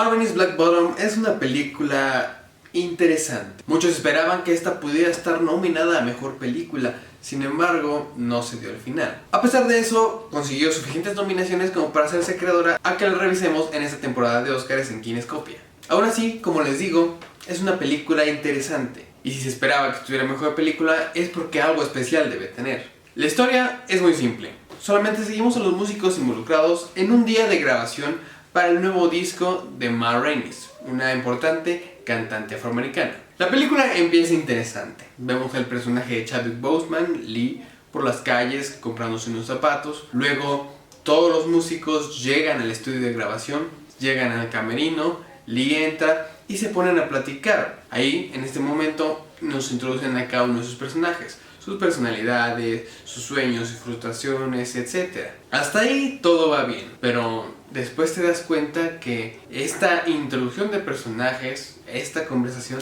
Ma Rainey's Black Bottom es una película interesante. Muchos esperaban que esta pudiera estar nominada a Mejor Película, sin embargo, no se dio al final. A pesar de eso, consiguió suficientes nominaciones como para hacerse acreedora a que la revisemos en esta temporada de Oscars en Kinescopia. Aún así, como les digo, es una película interesante. Y si se esperaba que estuviera Mejor Película, es porque algo especial debe tener. La historia es muy simple. Solamente seguimos a los músicos involucrados en un día de grabación para el nuevo disco de Ma Rainey, una importante cantante afroamericana. La película empieza interesante. Vemos al personaje de Chadwick Boseman, Lee, por las calles comprándose unos zapatos. Luego todos los músicos llegan al estudio de grabación, llegan al camerino, Lee entra y se ponen a platicar. Ahí, en este momento, nos introducen a cada uno de sus personajes, sus personalidades, sus sueños y frustraciones, etc. Hasta ahí todo va bien, pero después te das cuenta que esta introducción de personajes, esta conversación,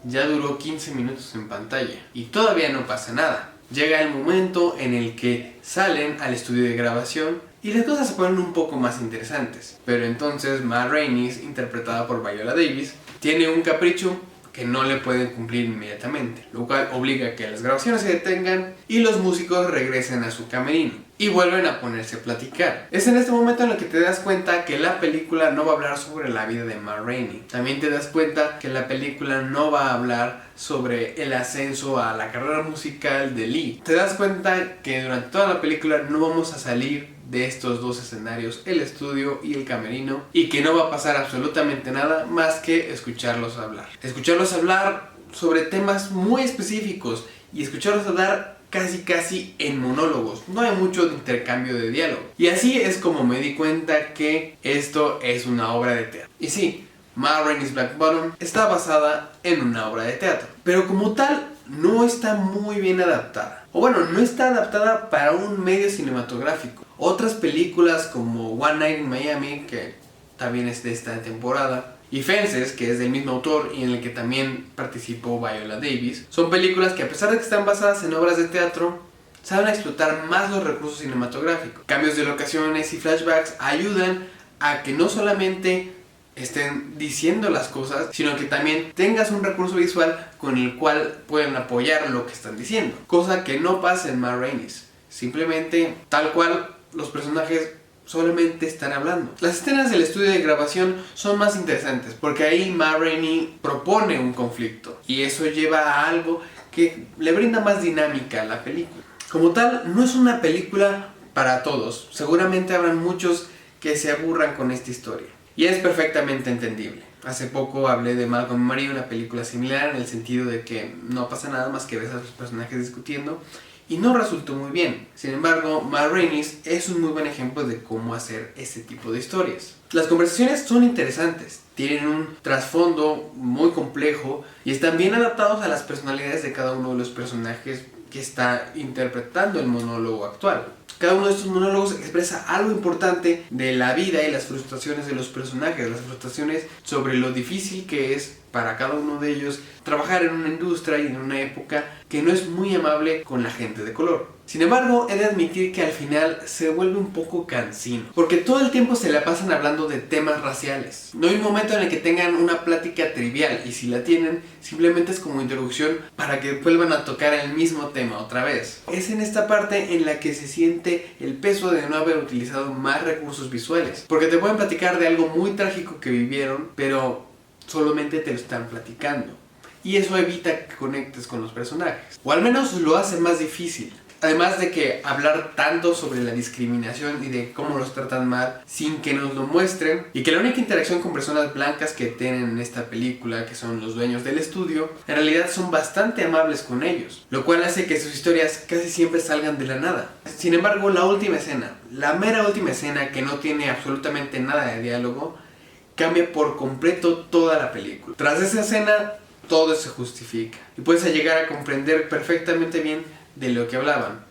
ya duró 15 minutos en pantalla y todavía no pasa nada. Llega el momento en el que salen al estudio de grabación y las cosas se ponen un poco más interesantes. Pero entonces Ma Rainey, interpretada por Viola Davis, tiene un capricho que no le pueden cumplir inmediatamente, lo cual obliga a que las grabaciones se detengan y los músicos regresen a su camerino y vuelven a ponerse a platicar. Es en este momento en el que te das cuenta que la película no va a hablar sobre la vida de Ma Rainey. También te das cuenta que la película no va a hablar sobre el ascenso a la carrera musical de Lee. Te das cuenta que durante toda la película no vamos a salir de estos dos escenarios, el estudio y el camerino, y que no va a pasar absolutamente nada más que escucharlos hablar. Escucharlos hablar sobre temas muy específicos y escucharlos hablar casi en monólogos. No hay mucho intercambio de diálogo. Y así es como me di cuenta que esto es una obra de teatro. Y sí, Ma Rainey's Black Bottom está basada en una obra de teatro, pero como tal no está muy bien adaptada. O bueno, no está adaptada para un medio cinematográfico. Otras películas como One Night in Miami, que también es de esta temporada, y Fences, que es del mismo autor y en el que también participó Viola Davis, son películas que, a pesar de que están basadas en obras de teatro, saben explotar más los recursos cinematográficos. Cambios de locaciones y flashbacks ayudan a que no solamente estén diciendo las cosas, sino que también tengas un recurso visual con el cual pueden apoyar lo que están diciendo, cosa que no pasa en Ma Rainey. Simplemente, tal cual, los personajes solamente están hablando. Las escenas del estudio de grabación son más interesantes porque ahí Ma Rainey propone un conflicto y eso lleva a algo que le brinda más dinámica a la película. Como tal, no es una película para todos. Seguramente habrán muchos que se aburran con esta historia y es perfectamente entendible. Hace poco hablé de Malcolm y Marie, una película similar en el sentido de que no pasa nada más que ves a los personajes discutiendo y no resultó muy bien. Sin embargo, Ma Rainey es un muy buen ejemplo de cómo hacer este tipo de historias. Las conversaciones son interesantes, tienen un trasfondo muy complejo y están bien adaptados a las personalidades de cada uno de los personajes que está interpretando el monólogo actual. Cada uno de estos monólogos expresa algo importante de la vida y las frustraciones de los personajes, las frustraciones sobre lo difícil que es para cada uno de ellos trabajar en una industria y en una época que no es muy amable con la gente de color. Sin embargo, he de admitir que al final se vuelve un poco cansino, porque todo el tiempo se la pasan hablando de temas raciales. No hay un momento en el que tengan una plática trivial, y si la tienen, simplemente es como introducción para que vuelvan a tocar el mismo tema otra vez. Es en esta parte en la que se siente el peso de no haber utilizado más recursos visuales, porque te pueden platicar de algo muy trágico que vivieron, pero solamente te lo están platicando. Y eso evita que conectes con los personajes, o al menos lo hace más difícil. Además de que hablar tanto sobre la discriminación y de cómo los tratan mal sin que nos lo muestren, y que la única interacción con personas blancas que tienen en esta película, que son los dueños del estudio, en realidad son bastante amables con ellos, lo cual hace que sus historias casi siempre salgan de la nada. Sin embargo, la última escena, la mera última escena, que no tiene absolutamente nada de diálogo, cambia por completo toda la película. Tras esa escena, todo se justifica y puedes llegar a comprender perfectamente bien de lo que hablaban,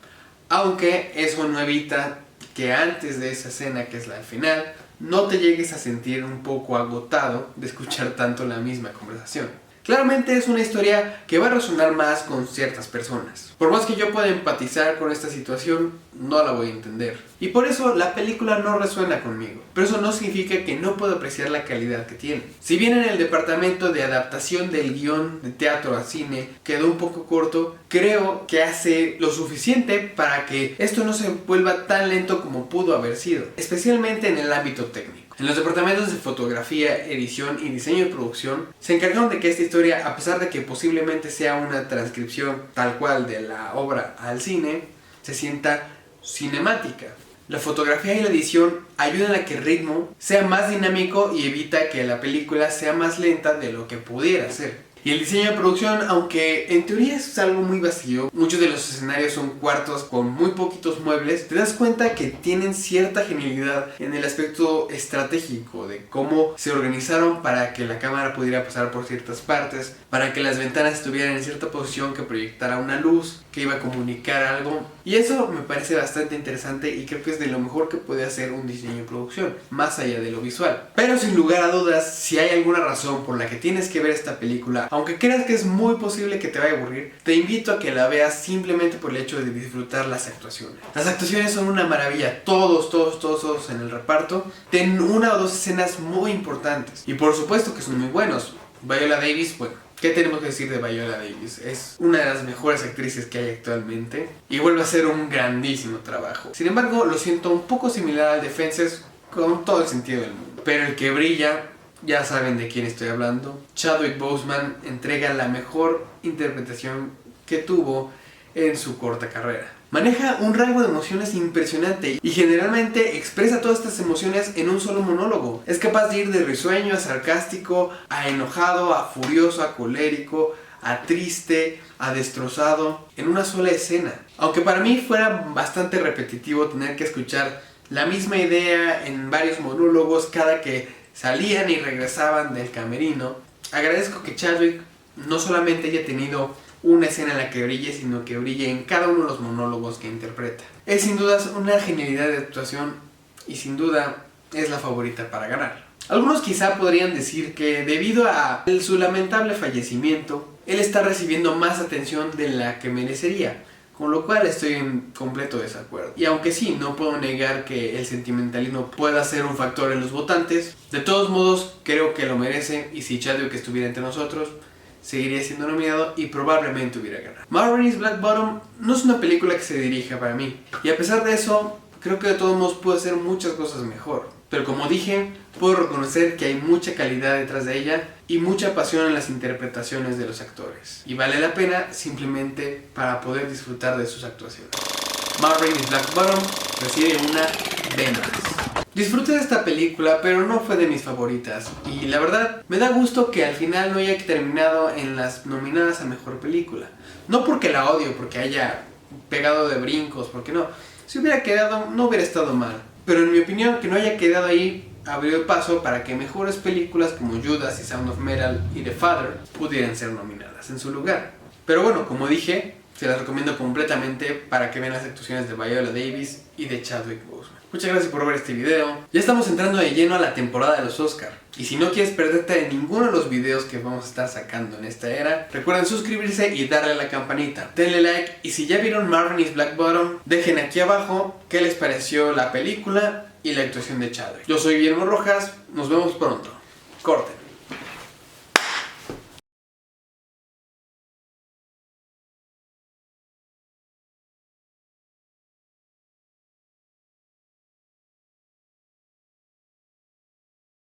aunque eso no evita que antes de esa escena, que es la del final, no te llegues a sentir un poco agotado de escuchar tanto la misma conversación. Claramente es una historia que va a resonar más con ciertas personas. Por más que yo pueda empatizar con esta situación, no la voy a entender. Y por eso la película no resuena conmigo. Pero eso no significa que no pueda apreciar la calidad que tiene. Si bien en el departamento de adaptación del guión de teatro a cine quedó un poco corto, creo que hace lo suficiente para que esto no se vuelva tan lento como pudo haber sido, especialmente en el ámbito técnico. En los departamentos de fotografía, edición y diseño de producción se encargaron de que esta historia, a pesar de que posiblemente sea una transcripción tal cual de la obra al cine, se sienta cinemática. La fotografía y la edición ayudan a que el ritmo sea más dinámico y evita que la película sea más lenta de lo que pudiera ser. Y el diseño de producción, aunque en teoría es algo muy vacío, muchos de los escenarios son cuartos con muy poquitos muebles, te das cuenta que tienen cierta genialidad en el aspecto estratégico de cómo se organizaron para que la cámara pudiera pasar por ciertas partes, para que las ventanas estuvieran en cierta posición que proyectara una luz que iba a comunicar algo. Y eso me parece bastante interesante y creo que es de lo mejor que puede hacer un diseño de producción, más allá de lo visual. Pero sin lugar a dudas, si hay alguna razón por la que tienes que ver esta película, aunque creas que es muy posible que te vaya a aburrir, te invito a que la veas simplemente por el hecho de disfrutar las actuaciones. Las actuaciones son una maravilla, todos en el reparto tienen una o dos escenas muy importantes y por supuesto que son muy buenos. Viola Davis, bueno, ¿qué tenemos que decir de Viola Davis? Es una de las mejores actrices que hay actualmente y vuelve a hacer un grandísimo trabajo. Sin embargo, lo siento un poco similar al de Fences con todo el sentido del mundo. Pero el que brilla, ya saben de quién estoy hablando. Chadwick Boseman entrega la mejor interpretación que tuvo en su corta carrera. Maneja un rango de emociones impresionante y generalmente expresa todas estas emociones en un solo monólogo. Es capaz de ir de risueño a sarcástico, a enojado, a furioso, a colérico, a triste, a destrozado, en una sola escena. Aunque para mí fuera bastante repetitivo tener que escuchar la misma idea en varios monólogos cada que salían y regresaban del camerino, agradezco que Chadwick no solamente haya tenido una escena en la que brille, sino que brille en cada uno de los monólogos que interpreta. Es sin duda una genialidad de actuación y sin duda es la favorita para ganar. Algunos quizá podrían decir que debido a su lamentable fallecimiento, él está recibiendo más atención de la que merecería, con lo cual estoy en completo desacuerdo. Y aunque sí, no puedo negar que el sentimentalismo pueda ser un factor en los votantes, de todos modos creo que lo merece y si Chadwick estuviera entre nosotros, seguiría siendo nominado y probablemente hubiera ganado. Ma Rainey's Black Bottom no es una película que se dirija para mí y a pesar de eso, creo que de todos modos puede hacer muchas cosas mejor. Pero como dije, puedo reconocer que hay mucha calidad detrás de ella y mucha pasión en las interpretaciones de los actores. Y vale la pena simplemente para poder disfrutar de sus actuaciones. Ma Rainey's Black Bottom recibe una B+. Disfruté de esta película, pero no fue de mis favoritas. Y la verdad, me da gusto que al final no haya terminado en las nominadas a Mejor Película. No porque la odio, porque haya pegado de brincos, porque no. Si hubiera quedado, no hubiera estado mal. Pero en mi opinión, que no haya quedado ahí abrió el paso para que mejores películas como Judas y Sound of Metal y The Father pudieran ser nominadas en su lugar. Pero bueno, como dije, se las recomiendo completamente para que vean las actuaciones de Viola Davis y de Chadwick Boseman. Muchas gracias por ver este video. Ya estamos entrando de lleno a la temporada de los Oscar. Y si no quieres perderte de ninguno de los videos que vamos a estar sacando en esta era, recuerden suscribirse y darle a la campanita. Denle like y si ya vieron Ma Rainey's Black Bottom, dejen aquí abajo qué les pareció la película y la actuación de Chadwick. Yo soy Guillermo Rojas, nos vemos pronto. Corte.